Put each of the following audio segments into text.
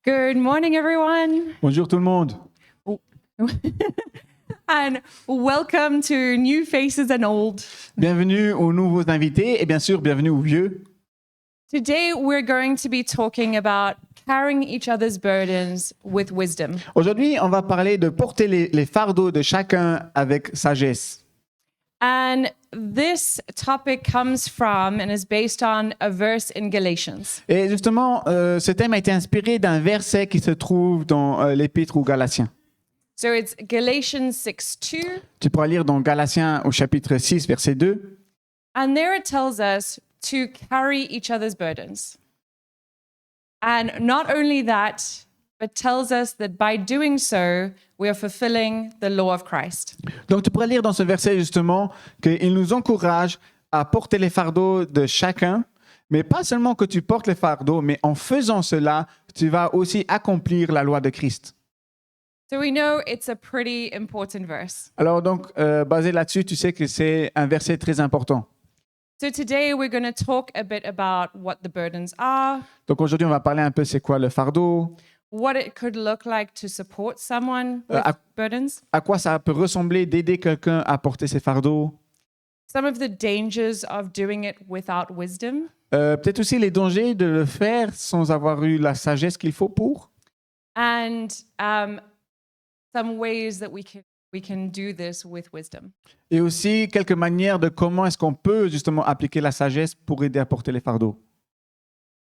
Good morning, everyone, Bonjour tout le monde. and welcome to New Faces and Old. Bienvenue aux nouveaux invités et bien sûr, bienvenue aux vieux. Today, we're going to be talking about carrying each other's burdens with wisdom. Aujourd'hui, on va parler de porter les fardeaux de chacun avec sagesse. And this topic comes from and is based on a verse in Galatians. Et justement, ce thème a été inspiré d'un verset qui se trouve dans l'Épître aux Galatiens. So it's Galatians 6:2, Tu pourras lire dans Galatiens au chapitre 6, verset 2. and there it tells us to carry each other's burdens. And not only that, but tells us that by doing so, we are fulfilling the law of Christ. Donc tu pourras lire dans ce verset justement qu'il nous encourage à porter les fardeaux de chacun, mais pas seulement que tu portes les fardeaux, mais en faisant cela, tu vas aussi accomplir la loi de Christ. So we know it's a pretty important verse. Alors donc, basé là-dessus, tu sais que c'est un verset très important. So today we're going to talk a bit about what the burdens are, Donc aujourd'hui, on va parler un peu c'est quoi le fardeau, what it could look like to support someone with burdens, à quoi ça peut ressembler d'aider quelqu'un à porter ses fardeaux, some of the dangers of doing it without wisdom, peut-être aussi les dangers de le faire sans avoir eu la sagesse qu'il faut pour, and some ways that we can do this with wisdom. et aussi quelques manières de comment est-ce qu'on peut justement appliquer la sagesse pour aider à porter les fardeaux.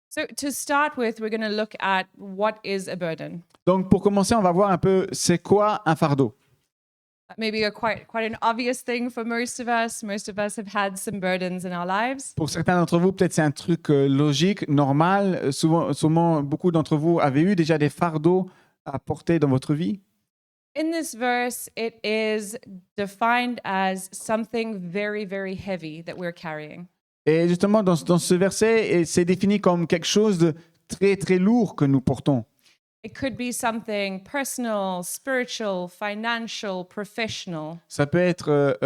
So to start with, we're going to look at what is a burden. Donc pour commencer, on va voir un peu c'est quoi un fardeau. Maybe quite an obvious thing for most of us. Most of us have had some burdens in our lives. Pour certains d'entre vous, peut-être c'est un truc logique, normal. Souvent, beaucoup d'entre vous avaient eu déjà des fardeaux à porter dans votre vie. In this verse, it is defined as something very, very heavy that we're carrying. Et justement, dans ce verset, c'est défini comme quelque chose de très, très lourd que nous portons. It could be something personal, spiritual, financial, professional. Ça peut être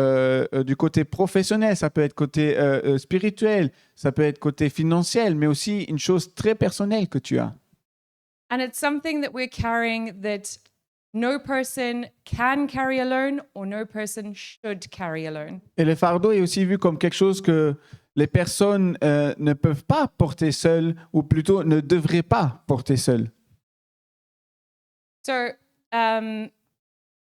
du côté professionnel, ça peut être côté spirituel, ça peut être côté financier, mais aussi une chose très personnelle que tu as. And it's something that we're carrying that no person can carry alone or no person should carry alone. Et le fardeau est aussi vu comme quelque chose que les personnes ne peuvent pas porter seules, ou plutôt ne devraient pas porter seules. So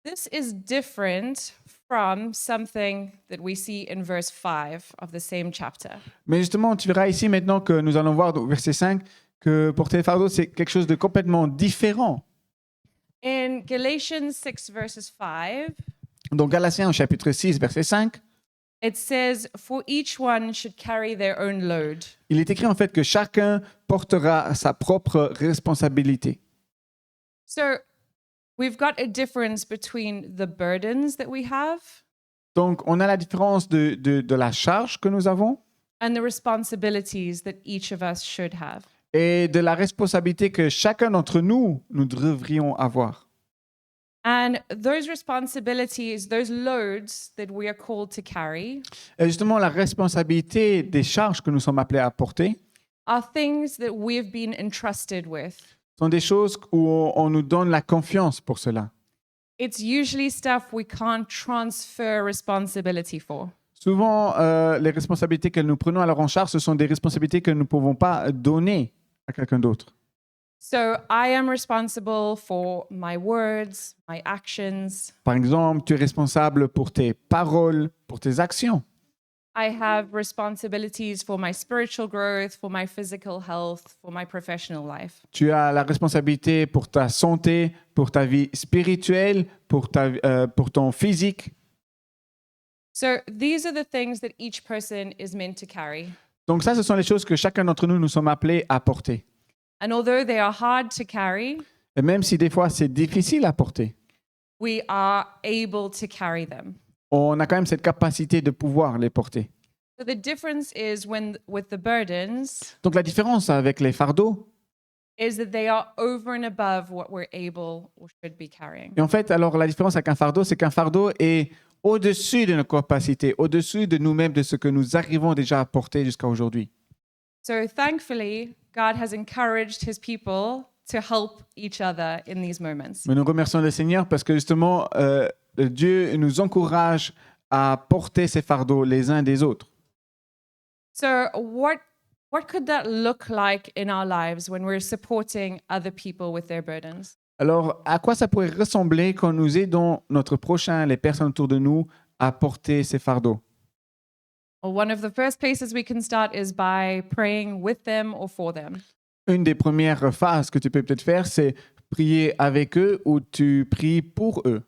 this is different from something that we see in verse 5 of the same chapter. Mais justement, tu verras ici maintenant que nous allons voir au verset 5 que porter le fardeau, c'est quelque chose de complètement différent. In Galatians 6 verses 5, Donc Galatiens au chapitre 6, verset 5, it says, "For each one should carry their own load." il est écrit en fait que chacun portera sa propre responsabilité. So we've got a difference between the burdens that we have Donc on a la différence de la charge que nous avons and the responsibilities that each of us should have. et de la responsabilité que chacun d'entre nous devrions avoir. And those responsibilities, those loads that we are called to carry, Et justement, la responsabilité des charges que nous sommes appelés à porter are things that we've been entrusted with. sont des choses où on nous donne la confiance pour cela. It's usually stuff we can't transfer responsibility for. Souvent, les responsabilités que nous prenons alors en charge, ce sont des responsabilités que nous ne pouvons pas donner à quelqu'un d'autre. So I am responsible for my words, my actions. Par exemple, tu es responsable pour tes paroles, pour tes actions. I have responsibilities for my spiritual growth, for my physical health, for my professional life. Tu as la responsabilité pour ta santé, pour ta vie spirituelle, pour ton physique. So these are the things that each person is meant to carry. Donc ça, ce sont les choses que chacun d'entre nous sommes appelés à porter. And although they are hard to carry, Et même si des fois c'est difficile à porter, we are able to carry them. on a quand même cette capacité de pouvoir les porter. So the difference is with the burdens Donc la différence avec les fardeaux, is that they are over and above what we're able or should be carrying. et en fait, alors la différence avec un fardeau, c'est qu'un fardeau est au-dessus de nos capacités, au-dessus de nous-mêmes, de ce que nous arrivons déjà à porter jusqu'à aujourd'hui. So thankfully, God has encouraged his people to help each other in these moments. Mais nous remercions le Seigneur parce que justement, Dieu nous encourage à porter ces fardeaux les uns des autres. So what could that look like in our lives when we're supporting other people with their burdens? Alors, à quoi ça pourrait ressembler quand nous aidons notre prochain, les personnes autour de nous, à porter ces fardeaux? Well, one of the first places we can start is by praying with them or for them. Une des premières phases que tu peux peut-être faire, c'est prier avec eux ou tu pries pour eux.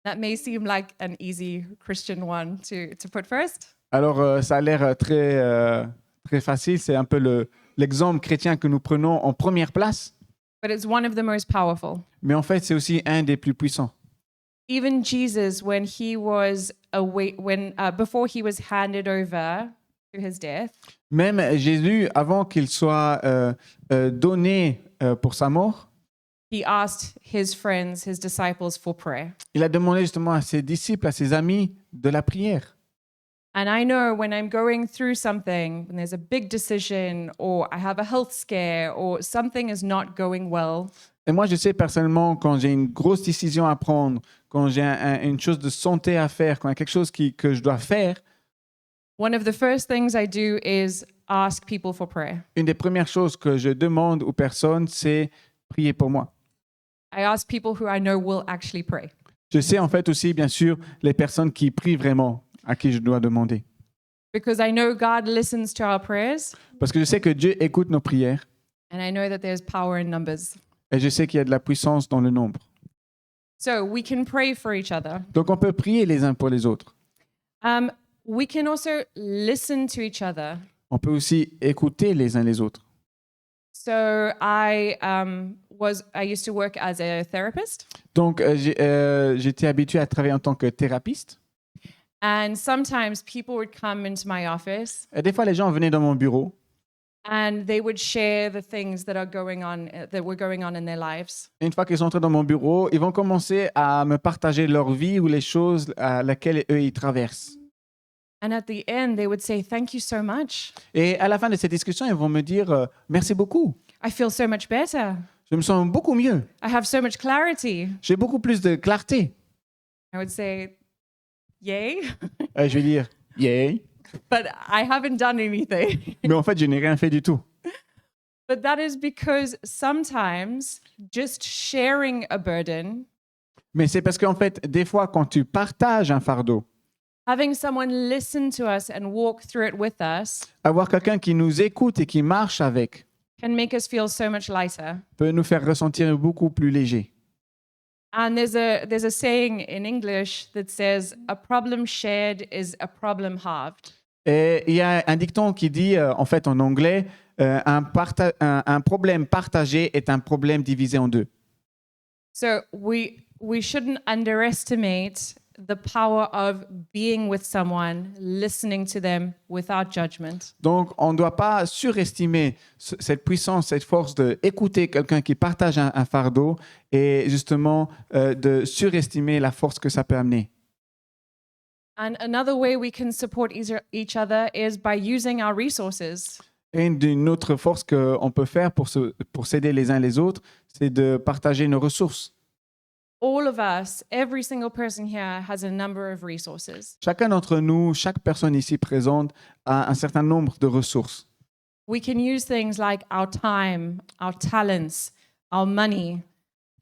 That may seem like an easy Christian one to put first, Alors, ça a l'air très facile. C'est un peu l'exemple chrétien que nous prenons en première place. but it's one of the most powerful. Mais en fait, c'est aussi un des plus puissants. Even Jesus, when he was before he was handed over to his death, Même Jésus, avant qu'il soit donné pour sa mort, he asked his friends, his disciples, for prayer. il a demandé justement à ses disciples, à ses amis, de la prière. And I know when I'm going through something, when there's a big decision, or I have a health scare, or something is not going well, Et moi, je sais personnellement, quand j'ai une grosse décision à prendre, quand j'ai une chose de santé à faire, quand il y a quelque chose que je dois faire, one of the first things I do is ask people for prayer. une des premières choses que je demande aux personnes, c'est prier pour moi. I ask people who I know will actually pray. Je sais en fait aussi, bien sûr, les personnes qui prient vraiment, à qui je dois demander. Because I know God listens to our prayers, Parce que je sais que Dieu écoute nos prières and I know that there's power in numbers. et je sais qu'il y a de la puissance dans le nombre. So we can pray for each other. Donc on peut prier les uns pour les autres. We can also listen to each other. On peut aussi écouter les uns les autres. So I used to work as a therapist, Donc j'étais habitué à travailler en tant que thérapeute. and sometimes people would come into my office Et des fois, les gens venaient dans mon bureau and they would share the things that were going on in their lives. et une fois qu'ils sont entrés dans mon bureau, ils vont commencer à me partager leur vie ou les choses à laquelle eux ils traversent. And at the end, they would say, "Thank you so much. Et à la fin de cette discussion, ils vont me dire merci beaucoup. I feel so much better. Je me sens beaucoup mieux. I have so much clarity." J'ai beaucoup plus de clarté. I would say, "Yay," Et je vais dire yay. but I haven't done anything. Mais en fait, je n'ai rien fait du tout. But that is because sometimes just sharing a burden, Mais c'est parce qu'en fait, des fois, quand tu partages un fardeau, having someone listen to us and walk through it with us, avoir quelqu'un qui nous écoute et qui marche avec can make us feel so much lighter. peut nous faire ressentir beaucoup plus léger. And there's a saying in English that says, "A problem shared is a problem halved." Et il y a un dicton qui dit, en fait, en anglais, un problème partagé est un problème divisé en deux. So we shouldn't underestimate the power of being with someone, listening to them without judgment. Donc, on ne doit pas surestimer cette puissance, cette force d'écouter quelqu'un qui partage un fardeau et justement de surestimer la force que ça peut amener. And another way we can support each other is by using our resources. Et une autre force qu'on peut faire pour s'aider les uns les autres, c'est de partager nos ressources. All of us, every single person here has a number of resources. Chacun d'entre nous, chaque personne ici présente a un certain nombre de ressources. We can use things like our time, our talents, our money.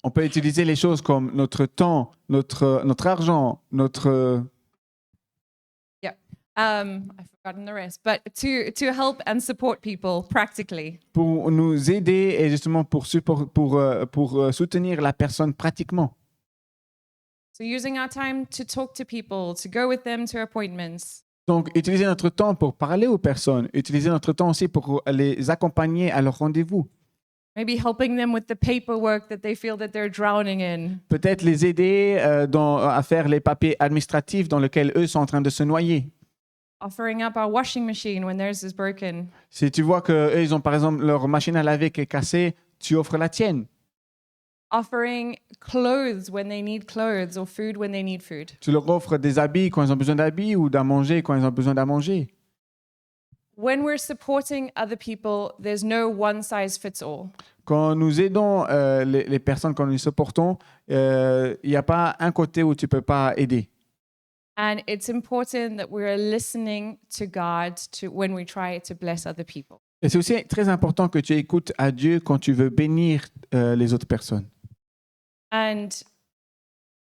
On peut utiliser les choses comme notre temps, notre argent, notre... I've forgotten the rest, but to help and support people practically. pour nous aider et justement pour soutenir la personne pratiquement. So using our time to talk to people, to go with them to appointments, Donc, utiliser notre temps pour parler aux personnes, utiliser notre temps aussi pour les accompagner à leur rendez-vous. maybe helping them with the paperwork that they feel that they're drowning in. Peut-être les aider à faire les papiers administratifs dans lesquels eux sont en train de se noyer. Offering up our washing machine when theirs is broken. Si tu vois qu'eux, ils ont par exemple leur machine à laver qui est cassée, tu offres la tienne. Offering clothes when they need clothes or food when they need food. Tu leur offres des habits quand ils ont besoin d'habits ou d'à manger quand ils ont besoin d'à manger. When we're supporting other people, there's no one size fits all. quand nous aidons les personnes, quand nous les supportons, il n'y a pas un côté où tu ne peux pas aider. And it's important that we're listening to God when we try to bless other people. Et c'est aussi très important que tu écoutes à Dieu quand tu veux bénir les autres personnes. And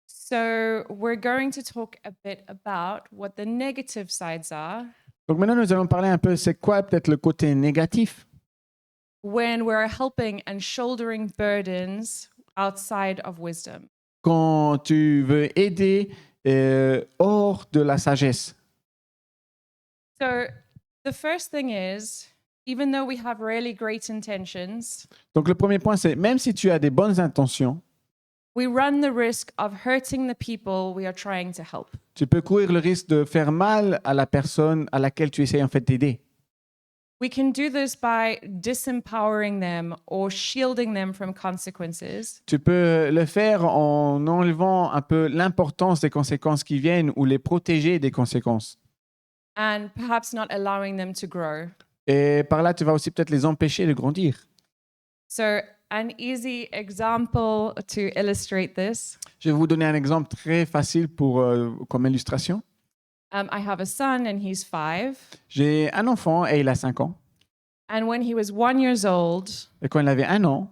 so we're going to talk a bit about what the negative sides are Donc maintenant, nous allons parler un peu, c'est quoi peut-être le côté négatif when we're helping and shouldering burdens outside of wisdom. quand tu veux aider hors de la sagesse. So the first thing is, even though we have really great intentions, Donc le premier point, c'est même si tu as des bonnes intentions, we run the risk of hurting the people we are trying to help. tu peux courir le risque de faire mal à la personne à laquelle tu essayes en fait d'aider. We can do this by disempowering them or shielding them from consequences. Tu peux le faire en enlevant un peu l'importance des conséquences qui viennent ou les protéger des conséquences. And perhaps not allowing them to grow. Et par là, tu vas aussi peut-être les empêcher de grandir. So, an easy example to illustrate this. Je vais vous donner un exemple très facile comme illustration. I have a son and he's 5. J'ai un enfant et il a 5 ans. And when he was 1 year old, Et quand il avait 1 an,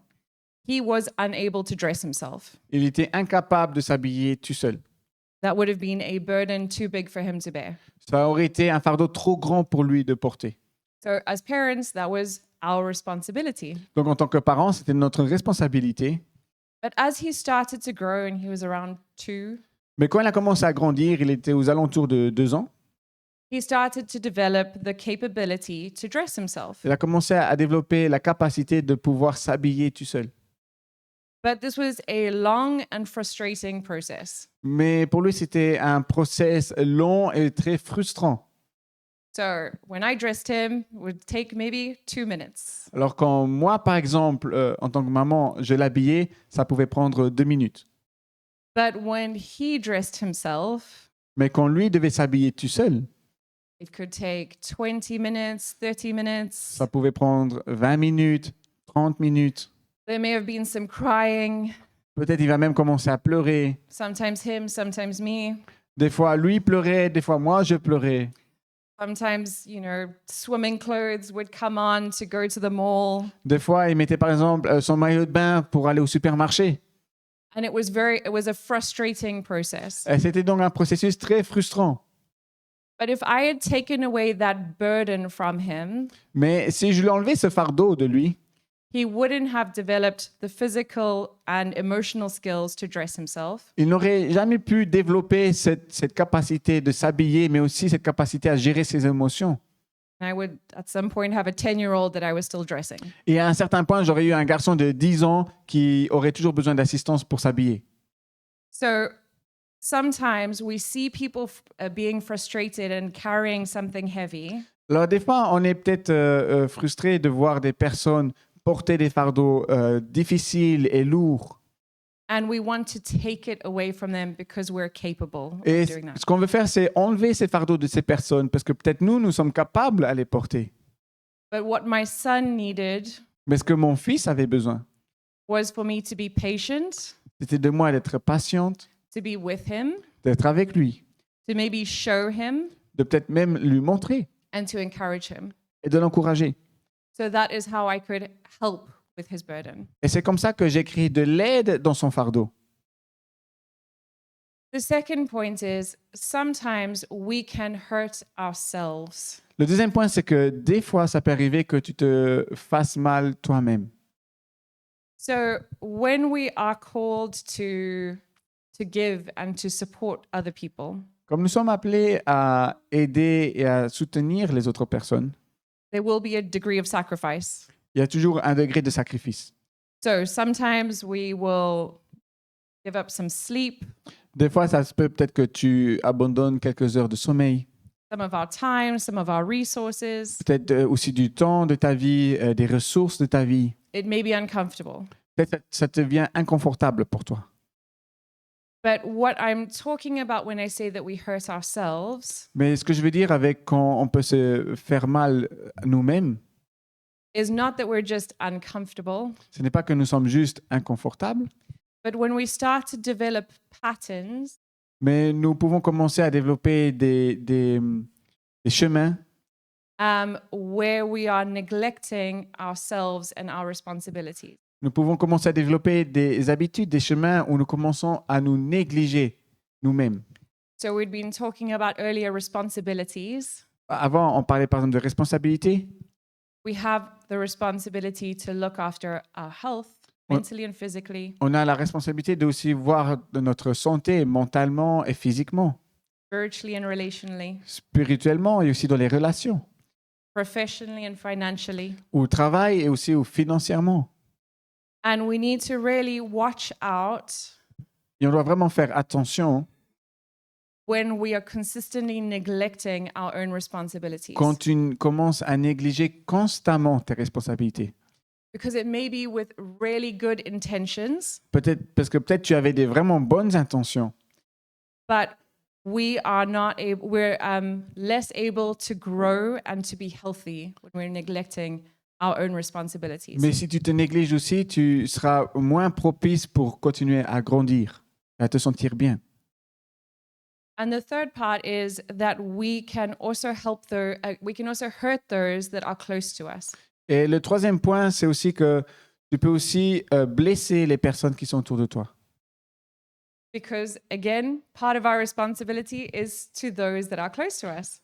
he was unable to dress himself. il était incapable de s'habiller tout seul. That would have been a burden too big for him to bear. Ça aurait été un fardeau trop grand pour lui de porter. So, as parents, that was our responsibility. Donc en tant que parents, c'était notre responsabilité. But as he started to grow and he was around 2, Mais quand il a commencé à grandir, il était aux alentours de 2 ans. he started to develop the capability to dress himself. Il a commencé à développer la capacité de pouvoir s'habiller tout seul. But this was a long and frustrating process. Mais pour lui, c'était un process long et très frustrant. So when I dressed him, it would take maybe 2 minutes. Alors quand moi, par exemple, en tant que maman, je l'habillais, ça pouvait prendre 2 minutes. But when he dressed himself, Mais quand lui devait s'habiller tout seul, it could take 20 minutes, 30 minutes. ça pouvait prendre 20 minutes, 30 minutes. There may have been some crying, Peut-être il va même commencer à pleurer. sometimes him, sometimes me. Des fois, lui pleurait, des fois, moi, je pleurais. Sometimes, swimming clothes would come on to go to the mall. Des fois, il mettait par exemple son maillot de bain pour aller au supermarché. And it was a frustrating process. Et c'était donc un processus très frustrant. But if I had taken away that burden from him, Mais si je lui enlevais ce fardeau de lui, he wouldn't have developed the physical and emotional skills to dress himself. il n'aurait jamais pu développer cette capacité de s'habiller, mais aussi cette capacité à gérer ses émotions. I would, at some point, have a 10-year-old that I was still dressing. Et à un certain point, j'aurais eu un garçon de 10 ans qui aurait toujours besoin d'assistance pour s'habiller. So sometimes we see people being frustrated and carrying something heavy. Alors des fois, on est peut-être frustré de voir des personnes porter des fardeaux difficiles et lourds. And we want to take it away from them because we're capable Et of doing that. ce qu'on veut faire, c'est enlever ces fardeaux de ces personnes parce que peut-être nous sommes capables à les porter. But what my son needed Mais ce que mon fils avait besoin, was for me to be patient, c'était de moi d'être patiente, to be with him, d'être avec lui, to maybe show him, de peut-être même lui montrer and to encourage him. et de l'encourager. So that is how I could help with his burden. Et c'est comme ça que j'ai créé de l'aide dans son fardeau. The second point is sometimes we can hurt ourselves. Le deuxième point, c'est que des fois, ça peut arriver que tu te fasses mal toi-même. So when we are called to give and to support other people, Comme nous sommes appelés à aider et à soutenir les autres personnes, there will be a degree of sacrifice. il y a toujours un degré de sacrifice. So sometimes we will give up some sleep, Des fois, ça se peut peut-être que tu abandonnes quelques heures de sommeil, some of our time, some of our resources. peut-être aussi du temps de ta vie, des ressources de ta vie. It may be uncomfortable. Peut-être que ça devient inconfortable pour toi. But what I'm talking about when I say that we hurt ourselves Mais ce que je veux dire avec quand on peut se faire mal nous-mêmes, is not that we're just uncomfortable, Ce n'est pas que nous sommes juste inconfortables, but when we start to develop patterns mais nous pouvons commencer à développer des chemins where we are neglecting ourselves and our responsibilities. Nous pouvons commencer à développer des habitudes, des chemins où nous commençons à nous négliger nous-mêmes. So we'd been talking about earlier responsibilities. Avant, on parlait par exemple de responsabilité. We have the responsibility to look after our health, mentally and physically, On a la responsabilité de aussi voir de notre santé mentalement et physiquement, spiritually and relationally, spirituellement et aussi dans les relations, professionally and financially. au travail et aussi financièrement. And we need to really watch out Et on doit vraiment faire attention when we are consistently neglecting our own responsibilities. quand tu commences à négliger constamment tes responsabilités. Because it may be with really good intentions, Peut-être parce que peut-être tu avais des vraiment bonnes intentions, but we are not able, we're less able to grow and to be healthy when we're neglecting our own responsibilities. mais si tu te négliges aussi, tu seras moins propice pour continuer à grandir, à te sentir bien. And the third part is that we can also we can also hurt those that are close to us. Et le troisième point, c'est aussi que tu peux aussi blesser les personnes qui sont autour de toi. Because again, part of our responsibility is to those that are close to us.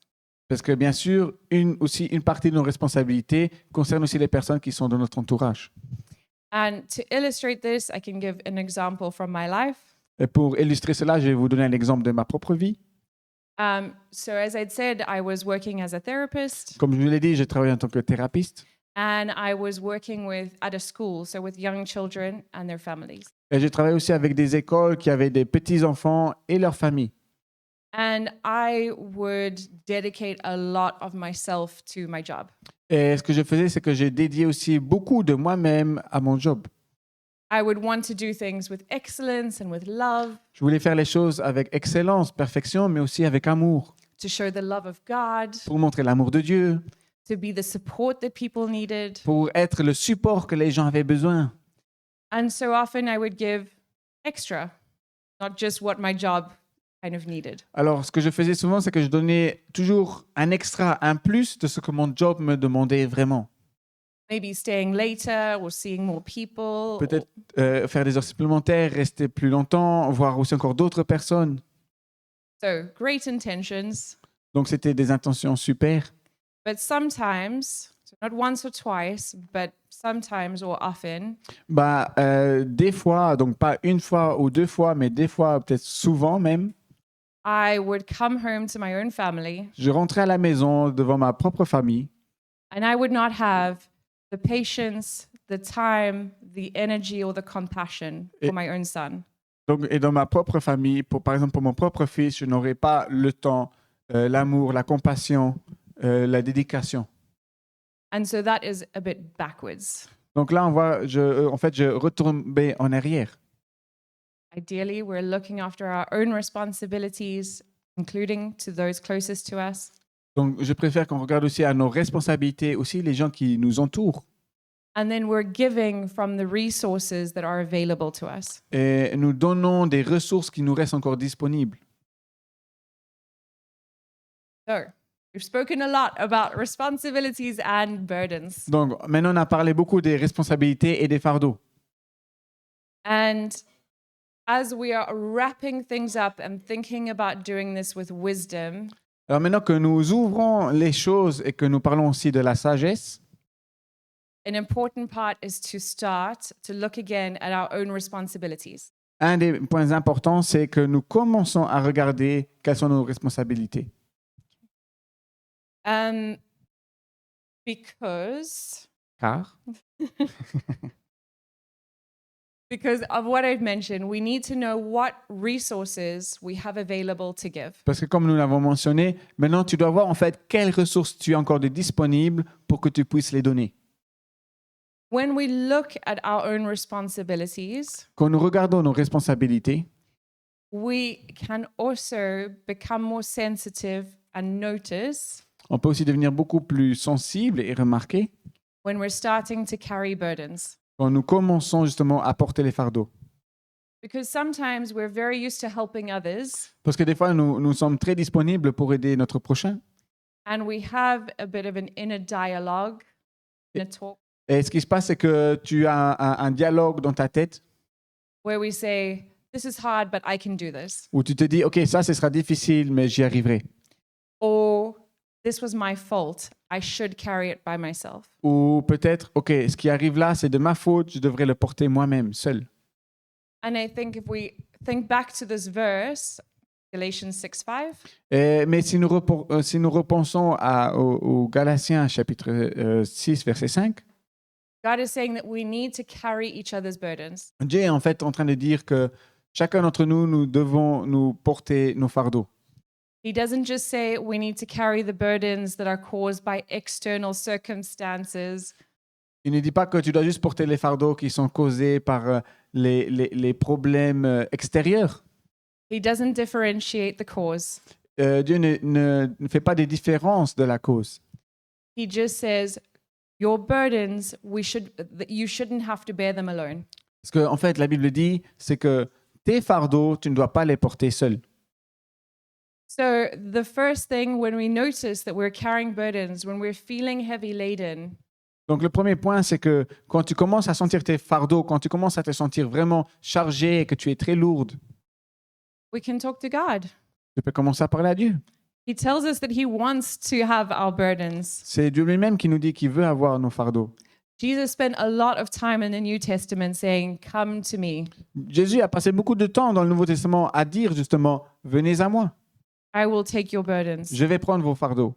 Parce que bien sûr, une partie de nos responsabilités concerne aussi les personnes qui sont dans notre entourage. And to illustrate this, I can give an example from my life. Et pour illustrer cela, je vais vous donner un exemple de ma propre vie. So as I'd said, I was working as a therapist Comme je vous l'ai dit, j'ai travaillé en tant que thérapeute and I was working at a school, so with young children and their families. et j'ai travaillé aussi avec des écoles qui avaient des petits-enfants et leurs familles. And I would dedicate a lot of myself to my job. Et ce que je faisais, c'est que j'ai dédié aussi beaucoup de moi-même à mon job. I would want to do things with excellence and with love, Je voulais faire les choses avec excellence, perfection, mais aussi avec amour, to show the love of God, pour montrer l'amour de Dieu, to be the support that people needed. pour être le support que les gens avaient besoin. And so often I would give extra, not just what my job kind of needed. Alors, ce que je faisais souvent, c'est que je donnais toujours un extra, un plus de ce que mon job me demandait vraiment. Maybe staying later or seeing more people. Peut-être faire des heures supplémentaires, rester plus longtemps, voir aussi encore d'autres personnes. So great intentions, Donc, c'était des intentions super. but sometimes, so not once or twice, but sometimes or often, Des fois, donc pas une fois ou deux fois, mais des fois, peut-être souvent même, I would come home to my own family je rentrais à la maison devant ma propre famille and I would not have the patience, the time, the energy, or the compassion for my own son. et dans ma propre famille, par exemple pour mon propre fils, je n'aurais pas le temps, l'amour, la compassion, la dédication. And so that is a bit backwards. Donc là, on voit, en fait, je retombais en arrière. Ideally, we're looking after our own responsibilities, including to those closest to us. Donc, je préfère qu'on regarde aussi à nos responsabilités, aussi les gens qui nous entourent. And then we're giving from the resources that are available to us. Et nous donnons des ressources qui nous restent encore disponibles. So, we've spoken a lot about responsibilities and burdens. Donc, maintenant, on a parlé beaucoup des responsabilités et des fardeaux. And as we are wrapping things up and thinking about doing this with wisdom, Alors maintenant que nous ouvrons les choses et que nous parlons aussi de la sagesse, an important part is to start to look again at our own responsibilities. un des points importants, c'est que nous commençons à regarder quelles sont nos responsabilités. Because Car, of what I've mentioned, we need to know what resources we have available to give. parce que comme nous l'avons mentionné, maintenant tu dois voir en fait quelles ressources tu as encore de disponibles pour que tu puisses les donner. When we look at our own responsibilities, Quand nous regardons nos responsabilités, we can also become more sensitive and notice on peut aussi devenir beaucoup plus sensible et remarquer when we're starting to carry burdens. quand nous commençons justement à porter les fardeaux. Because sometimes we're very used to helping others, Parce que des fois, nous sommes très disponibles pour aider notre prochain. and we have a bit of an inner dialogue, inner talk, Et ce qui se passe, c'est que tu as un dialogue dans ta tête where we say, "This is hard, but I can do this," où tu te dis, OK, ça, ce sera difficile, mais j'y arriverai. or "This was my fault. I should carry it by myself." Ou peut-être, OK, ce qui arrive là, c'est de ma faute, je devrais le porter moi-même, seul. And I think if we think back to this verse, Galatians 6:5, Mais si nous repensons aux Galatiens, chapitre 6, verset 5, God is saying that we need to carry each other's burdens. Dieu est en fait en train de dire que chacun d'entre nous, nous devons nous porter nos fardeaux. He doesn't just say we need to carry the burdens that are caused by external circumstances. Il ne dit pas que tu dois juste porter les fardeaux qui sont causés par les problèmes extérieurs. He doesn't differentiate the cause. Dieu ne fait pas des différences de la cause. He just says, your burdens, you shouldn't have to bear them alone. Parce qu'en fait, la Bible dit, c'est que tes fardeaux, tu ne dois pas les porter seul. So the first thing when we notice that we're carrying burdens, when we're feeling heavy laden, Donc, le premier point, c'est que quand tu commences à sentir tes fardeaux, quand tu commences à te sentir vraiment chargé et que tu es très lourde, we can talk to God. tu peux commencer à parler à Dieu. He tells us that he wants to have our burdens. C'est Dieu lui-même qui nous dit qu'il veut avoir nos fardeaux. Jesus spent a lot of time in the New Testament saying, "Come to me. Jésus a passé beaucoup de temps dans le Nouveau Testament à dire justement, venez à moi, I will take your burdens." je vais prendre vos fardeaux.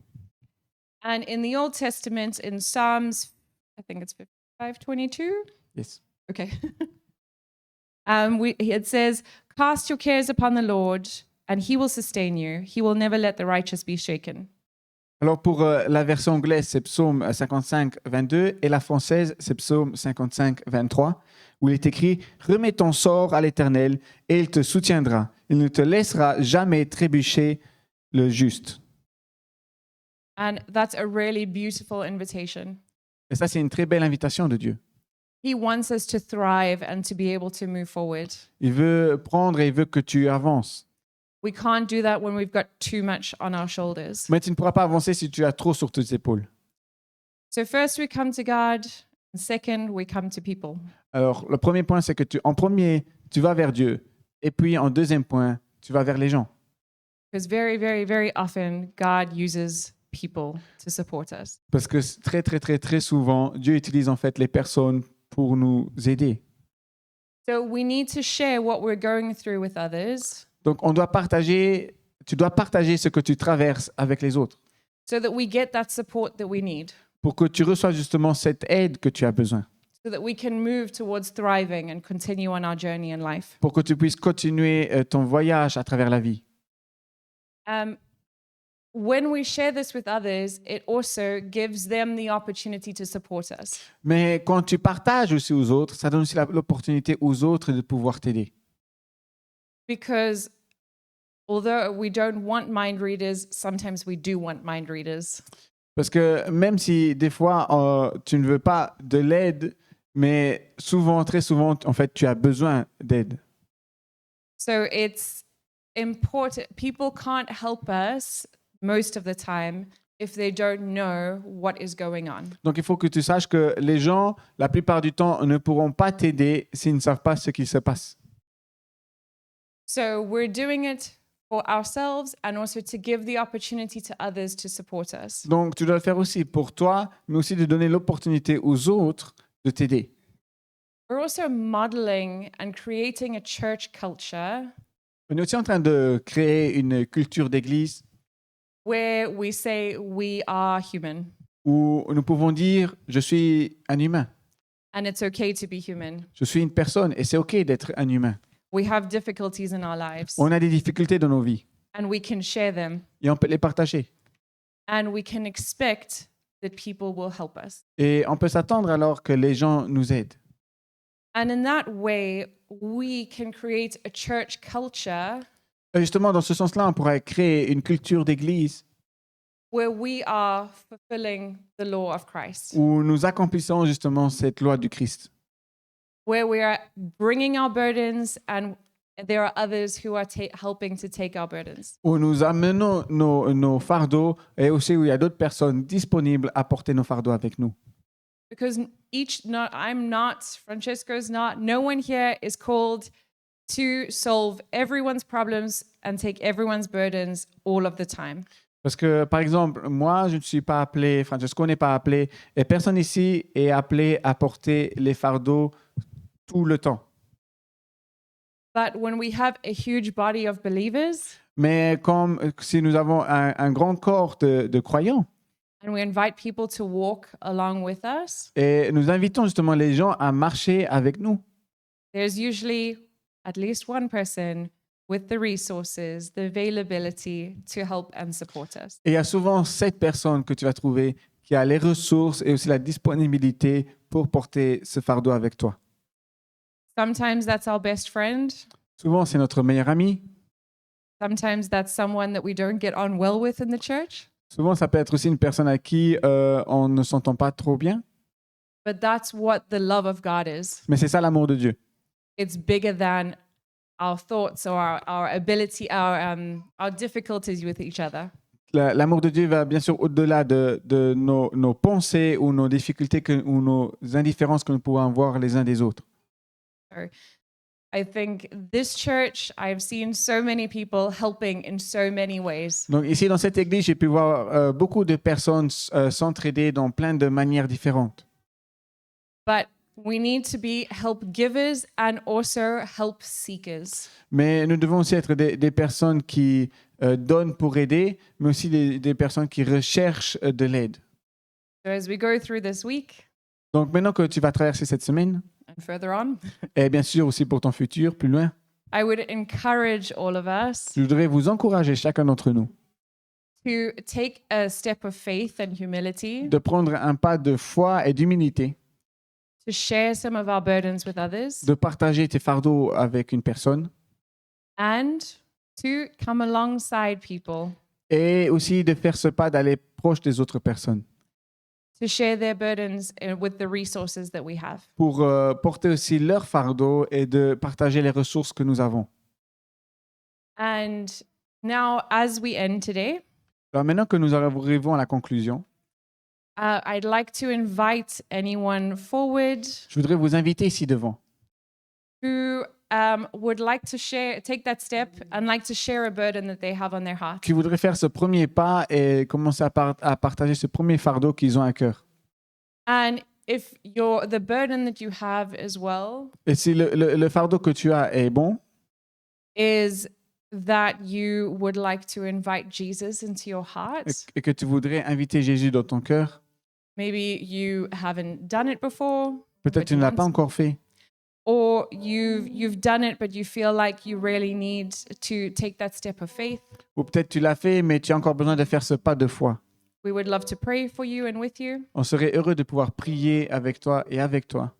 And in the Old Testament, in Psalms, I think it's 55:22. Yes. Okay. It says, "Cast your cares upon the Lord, and he will sustain you. He will never let the righteous be shaken." Alors pour la version anglaise, c'est Psaume 55, 22 et la française, c'est Psaume 55, 23, où il est écrit « Remets ton sort à l'Éternel et il te soutiendra. Il ne te laissera jamais trébucher le juste. And that's a really beautiful invitation. » Et ça, c'est une très belle invitation de Dieu. He wants us to thrive and to be able to move forward. Il veut prendre et il veut que tu avances. We can't do that when we've got too much on our shoulders. Mais tu ne pourras pas avancer si tu as trop sur tes épaules. So first we come to God, and second we come to people. Alors, le premier point, c'est que en premier, tu vas vers Dieu. Et puis, en deuxième point, tu vas vers les gens. Because very, very, very often God uses people to support us. Parce que très, très, très, très souvent, Dieu utilise en fait les personnes pour nous aider. So we need to share what we're going through with others Donc, tu dois partager ce que tu traverses avec les autres so that we get that support that we need, pour que tu reçoives justement cette aide que tu as besoin, so that we can move towards thriving and continue on our journey in life. pour que tu puisses continuer ton voyage à travers la vie. When we share this with others, it also gives them the opportunity to support us. Mais quand tu partages aussi aux autres, ça donne aussi l'opportunité aux autres de pouvoir t'aider. Because although we don't want mind readers, sometimes we do want mind readers. Parce que même si des fois tu ne veux pas de l'aide, mais souvent, très souvent, en fait, tu as besoin d'aide. So it's important. People can't help us most of the time if they don't know what is going on. Donc il faut que tu saches que les gens, la plupart du temps, ne pourront pas t'aider s'ils ne savent pas ce qui se passe. So we're doing it for ourselves and also to give the opportunity to others to support us. Donc tu dois le faire aussi pour toi, mais aussi de donner l'opportunité aux autres de t'aider. We're also modeling and creating a church culture On est aussi en train de créer une culture d'église where we say we are human où nous pouvons dire « je suis un humain, and it's okay to be human. je suis une personne et c'est OK d'être un humain. We have difficulties in our lives On a des difficultés dans nos vies and we can share them et on peut les partager. and we can expect that people will help us. Et on peut s'attendre alors que les gens nous aident. And in that way, we can create a church culture Et justement, dans ce sens-là, on pourrait créer une culture d'église where we are fulfilling the law of Christ, où nous accomplissons justement cette loi du Christ, where we are bringing our burdens and there are others who are helping to take our burdens. où nous amenons nos fardeaux et aussi où il y a d'autres personnes disponibles à porter nos fardeaux avec nous. Because I'm not, Francesco's not, no one here is called to solve everyone's problems and take everyone's burdens all of the time. Parce que, par exemple, moi, je ne suis pas appelé, Francesco n'est pas appelé, et personne ici est appelé à porter les fardeaux tout le temps. But when we have a huge body of believers Mais comme si nous avons un grand corps de croyants, and we invite people to walk along with us, et nous invitons justement les gens à marcher avec nous, there's usually at least one person with the resources, the availability to help and support us. et il y a souvent cette personne que tu vas trouver qui a les ressources et aussi la disponibilité pour porter ce fardeau avec toi. Sometimes that's our best friend. Souvent, c'est notre meilleur ami. Sometimes that's someone that we don't get on well with in the church. Souvent, ça peut être aussi une personne à qui on ne s'entend pas trop bien. But that's what the love of God is. Mais c'est ça l'amour de Dieu. It's bigger than our thoughts or our ability, our difficulties with each other. L'amour de Dieu va bien sûr au-delà de nos pensées ou nos difficultés ou nos indifférences que nous pouvons avoir les uns des autres. I think this church, I've seen so many people helping in so many ways. Donc ici, dans cette église, j'ai pu voir beaucoup de personnes s'entraider dans plein de manières différentes. But we need to be help givers and also help seekers. Mais nous devons aussi être des personnes qui donnent pour aider, mais aussi des personnes qui recherchent de l'aide. So as we go through this week Donc maintenant que tu vas traverser cette semaine, and further on, et bien sûr aussi pour ton futur, plus loin, I would encourage all of us je voudrais vous encourager, chacun d'entre nous, to take a step of faith and humility, de prendre un pas de foi et d'humilité, to share some of our burdens with others, de partager tes fardeaux avec une personne and to come alongside people et aussi de faire ce pas d'aller proche des autres personnes to share their burdens with the resources that we have. pour porter aussi leur fardeau et de partager les ressources que nous avons. And now, as we end today, Alors maintenant que nous arrivons à la conclusion, I'd like to invite anyone forward je voudrais vous inviter ici devant who would like to take that step and like to share a burden that they have on their heart. qui voudraient faire ce premier pas et commencer à partager ce premier fardeau qu'ils ont à cœur. And if the burden that you have as well Et si le fardeau que tu as est bon, is that you would like to invite Jesus into your heart, et que tu voudrais inviter Jésus dans ton cœur, maybe you haven't done it before, peut-être tu ne l'as pas encore fait, or you've done it but you feel like you really need to take that step of faith, ou peut-être tu l'as fait, mais tu as encore besoin de faire ce pas de foi. we would love to pray for you and with you. On serait heureux de pouvoir prier avec toi et avec toi.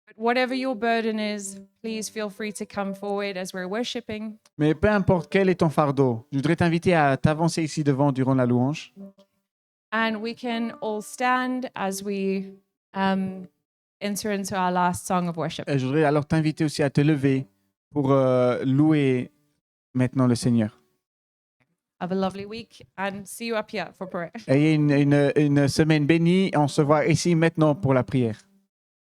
But whatever your burden is, please feel free to come forward as we're worshiping. Mais peu importe quel est ton fardeau, je voudrais t'inviter à t'avancer ici devant durant la louange. And we can all stand as we enter into our last song of worship. Et je voudrais alors t'inviter aussi à te lever pour louer maintenant le Seigneur. Have a lovely week and see you up here for prayer. Ayez une semaine bénie et on se voit ici maintenant pour la prière.